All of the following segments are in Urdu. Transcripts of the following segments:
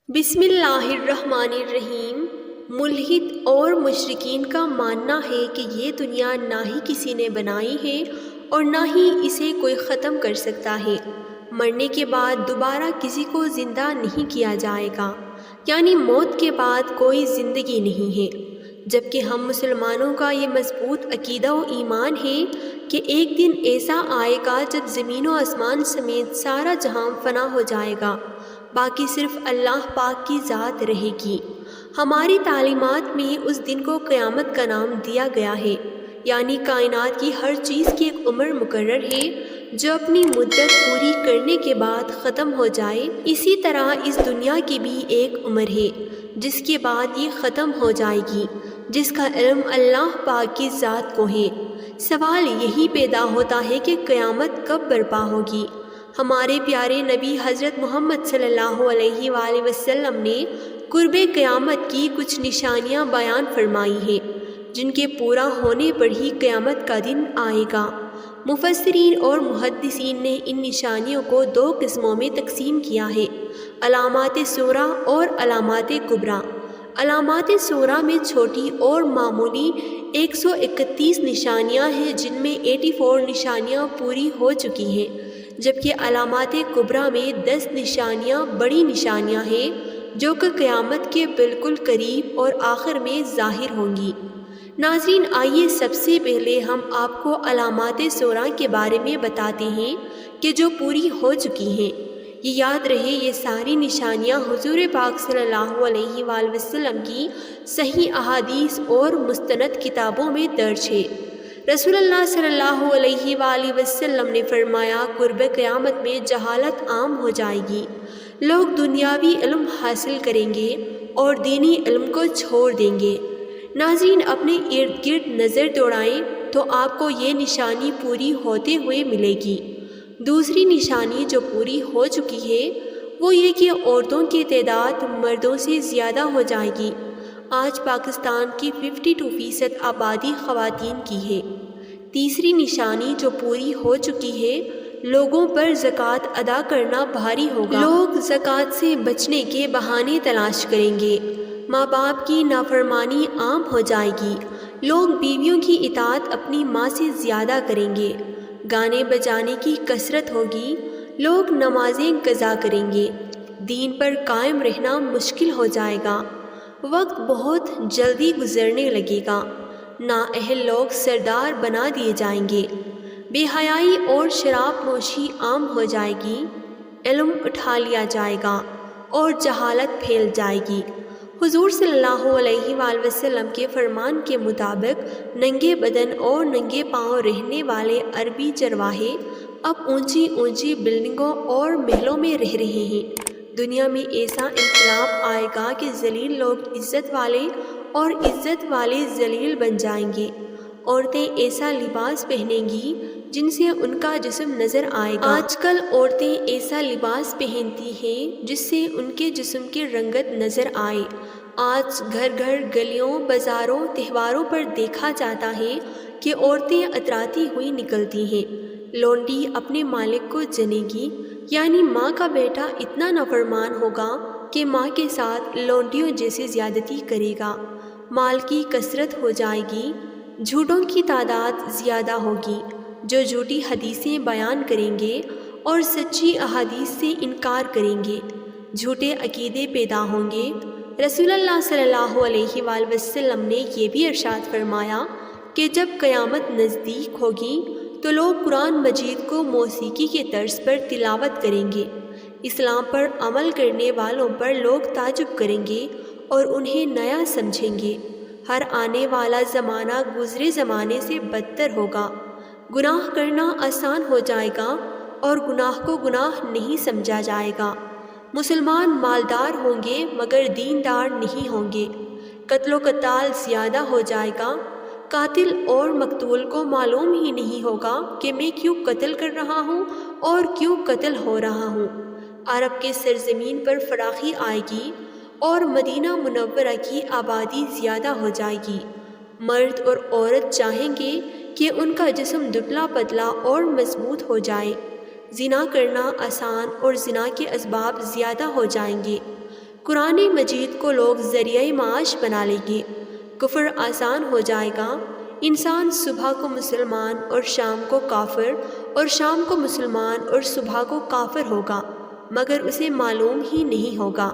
بسم اللہ الرحمن الرحیم۔ ملحد اور مشرکین کا ماننا ہے کہ یہ دنیا نہ ہی کسی نے بنائی ہے اور نہ ہی اسے کوئی ختم کر سکتا ہے۔ مرنے کے بعد دوبارہ کسی کو زندہ نہیں کیا جائے گا، یعنی موت کے بعد کوئی زندگی نہیں ہے، جبکہ ہم مسلمانوں کا یہ مضبوط عقیدہ و ایمان ہے کہ ایک دن ایسا آئے گا جب زمین و آسمان سمیت سارا جہاں فنا ہو جائے گا، باقی صرف اللہ پاک کی ذات رہے گی۔ ہماری تعلیمات میں اس دن کو قیامت کا نام دیا گیا ہے، یعنی کائنات کی ہر چیز کی ایک عمر مقرر ہے جو اپنی مدت پوری کرنے کے بعد ختم ہو جائے۔ اسی طرح اس دنیا کی بھی ایک عمر ہے جس کے بعد یہ ختم ہو جائے گی، جس کا علم اللہ پاک کی ذات کو ہے۔ سوال یہی پیدا ہوتا ہے کہ قیامت کب برپا ہوگی؟ ہمارے پیارے نبی حضرت محمد صلی اللہ علیہ وآلہ وسلم نے قرب قیامت کی کچھ نشانیاں بیان فرمائی ہیں، جن کے پورا ہونے پر ہی قیامت کا دن آئے گا۔ مفسرین اور محدثین نے ان نشانیوں کو دو قسموں میں تقسیم کیا ہے: علامات صغریٰ اور علامات کبریٰ۔ علامات صغریٰ میں چھوٹی اور معمولی 131 نشانیاں ہیں، جن میں 84 نشانیاں پوری ہو چکی ہیں، جبکہ علامات کبریٰ میں 10 نشانیاں بڑی نشانیاں ہیں جو کہ قیامت کے بالکل قریب اور آخر میں ظاہر ہوں گی۔ ناظرین، آئیے سب سے پہلے ہم آپ کو علامات صغریٰ کے بارے میں بتاتے ہیں کہ جو پوری ہو چکی ہیں۔ یہ یاد رہے، یہ ساری نشانیاں حضور پاک صلی اللہ علیہ وآلہ وسلم کی صحیح احادیث اور مستند کتابوں میں درج ہے۔ رسول اللہ صلی اللہ علیہ وآلہ وسلم نے فرمایا، قرب قیامت میں جہالت عام ہو جائے گی، لوگ دنیاوی علم حاصل کریں گے اور دینی علم کو چھوڑ دیں گے۔ ناظرین، اپنے ارد گرد نظر دوڑائیں تو آپ کو یہ نشانی پوری ہوتے ہوئے ملے گی۔ دوسری نشانی جو پوری ہو چکی ہے وہ یہ کہ عورتوں کی تعداد مردوں سے زیادہ ہو جائے گی۔ آج پاکستان کی 52% آبادی خواتین کی ہے۔ تیسری نشانی جو پوری ہو چکی ہے، لوگوں پر زکوٰۃ ادا کرنا بھاری ہوگا۔ لوگ زکوٰۃ سے بچنے کے بہانے تلاش کریں گے۔ ماں باپ کی نافرمانی عام ہو جائے گی۔ لوگ بیویوں کی اطاعت اپنی ماں سے زیادہ کریں گے۔ گانے بجانے کی کثرت ہوگی۔ لوگ نمازیں قضا کریں گے۔ دین پر قائم رہنا مشکل ہو جائے گا۔ وقت بہت جلدی گزرنے لگے گا۔ نااہل لوگ سردار بنا دیے جائیں گے۔ بے حیائی اور شراب نوشی عام ہو جائے گی۔ علم اٹھا لیا جائے گا اور جہالت پھیل جائے گی۔ حضور صلی اللہ علیہ وآلہ وسلم کے فرمان کے مطابق ننگے بدن اور ننگے پاؤں رہنے والے عربی چرواہے اب اونچی اونچی بلڈنگوں اور محلوں میں رہ رہے ہیں۔ دنیا میں ایسا انقلاب آئے گا کہ ذلیل لوگ عزت والے اور عزت والے ذلیل بن جائیں گے۔ عورتیں ایسا لباس پہنیں گی جن سے ان کا جسم نظر آئے گا۔ آج کل عورتیں ایسا لباس پہنتی ہیں جس سے ان کے جسم کی رنگت نظر آئے۔ آج گھر گھر، گلیوں، بازاروں، تہواروں پر دیکھا جاتا ہے کہ عورتیں اتراتی ہوئی نکلتی ہیں۔ لونڈی اپنے مالک کو جنے گی، یعنی ماں کا بیٹا اتنا نافرمان ہوگا کہ ماں کے ساتھ لونڈیوں جیسے زیادتی کرے گا۔ مال کی کثرت ہو جائے گی۔ جھوٹوں کی تعداد زیادہ ہوگی، جو جھوٹی حدیثیں بیان کریں گے اور سچی احادیث سے انکار کریں گے۔ جھوٹے عقیدے پیدا ہوں گے۔ رسول اللہ صلی اللہ علیہ وآلہ وسلم نے یہ بھی ارشاد فرمایا کہ جب قیامت نزدیک ہوگی تو لوگ قرآن مجید کو موسیقی کے طرز پر تلاوت کریں گے۔ اسلام پر عمل کرنے والوں پر لوگ تعجب کریں گے اور انہیں نیا سمجھیں گے۔ ہر آنے والا زمانہ گزرے زمانے سے بدتر ہوگا۔ گناہ کرنا آسان ہو جائے گا اور گناہ کو گناہ نہیں سمجھا جائے گا۔ مسلمان مالدار ہوں گے مگر دیندار نہیں ہوں گے۔ قتل و قتال زیادہ ہو جائے گا۔ قاتل اور مقتول کو معلوم ہی نہیں ہوگا کہ میں کیوں قتل کر رہا ہوں اور کیوں قتل ہو رہا ہوں۔ عرب کے سرزمین پر فراخی آئے گی اور مدینہ منورہ کی آبادی زیادہ ہو جائے گی۔ مرد اور عورت چاہیں گے کہ ان کا جسم دبلا پتلا اور مضبوط ہو جائے۔ زنا کرنا آسان اور زنا کے اسباب زیادہ ہو جائیں گے۔ قرآن مجید کو لوگ ذریعہ معاش بنا لیں گے، کفر آسان ہو جائے گا۔ انسان صبح کو مسلمان اور شام کو کافر، اور شام کو مسلمان اور صبح کو کافر ہوگا، مگر اسے معلوم ہی نہیں ہوگا۔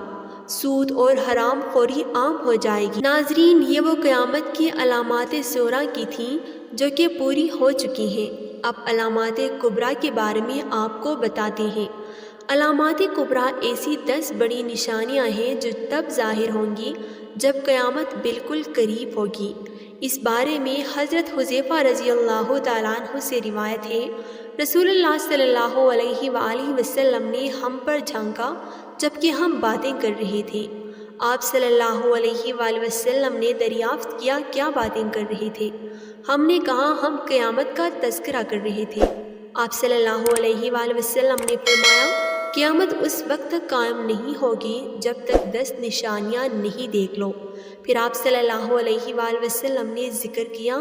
سود اور حرام خوری عام ہو جائے گی۔ ناظرین، یہ وہ قیامت کی علامات صغریٰ کی تھیں جو کہ پوری ہو چکی ہیں۔ اب علامات کبریٰ کے بارے میں آپ کو بتاتے ہیں۔ علامات کبریٰ ایسی 10 بڑی نشانیاں ہیں جو تب ظاہر ہوں گی جب قیامت بالکل قریب ہوگی۔ اس بارے میں حضرت حذیفہ رضی اللہ تعالیٰ عنہ سے روایت ہے، رسول اللہ صلی اللہ علیہ وآلہ وسلم نے ہم پر جھانکا جبکہ ہم باتیں کر رہے تھے۔ آپ صلی اللہ علیہ وآلہ وسلم نے دریافت کیا کیا باتیں کر رہے تھے؟ ہم نے کہا ہم قیامت کا تذکرہ کر رہے تھے۔ آپ صلی اللہ علیہ وآلہ وسلم نے فرمایا، قیامت اس وقت تک قائم نہیں ہوگی جب تک 10 نشانیاں نہیں دیکھ لو۔ پھر آپ صلی اللہ علیہ وآلہ وسلم نے ذکر کیا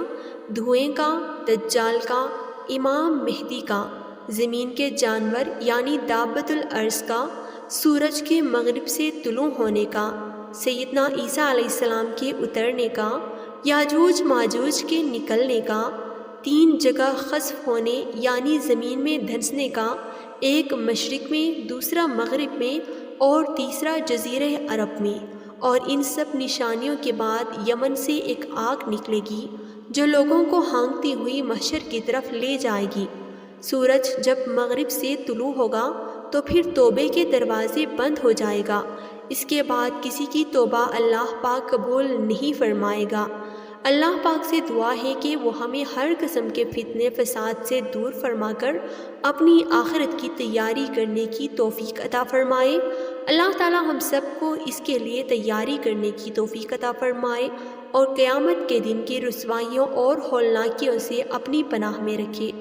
دھوئیں کا، دجال کا، امام مہدی کا، زمین کے جانور یعنی دابۃ الارض کا، سورج کے مغرب سے طلوع ہونے کا، سیدنا عیسیٰ علیہ السلام کے اترنے کا، یاجوج ماجوج کے نکلنے کا، 3 جگہ خسف ہونے یعنی زمین میں دھنسنے کا، ایک مشرق میں، دوسرا مغرب میں اور تیسرا جزیرہ عرب میں۔ اور ان سب نشانیوں کے بعد یمن سے ایک آگ نکلے گی جو لوگوں کو ہانکتی ہوئی محشر کی طرف لے جائے گی۔ سورج جب مغرب سے طلوع ہوگا تو پھر توبے کے دروازے بند ہو جائے گا۔ اس کے بعد کسی کی توبہ اللہ پاک قبول نہیں فرمائے گا۔ اللہ پاک سے دعا ہے کہ وہ ہمیں ہر قسم کے فتنے فساد سے دور فرما کر اپنی آخرت کی تیاری کرنے کی توفیق عطا فرمائے۔ اللہ تعالی ہم سب کو اس کے لیے تیاری کرنے کی توفیق عطا فرمائے اور قیامت کے دن کی رسوائیوں اور ہولناکیوں سے اپنی پناہ میں رکھے۔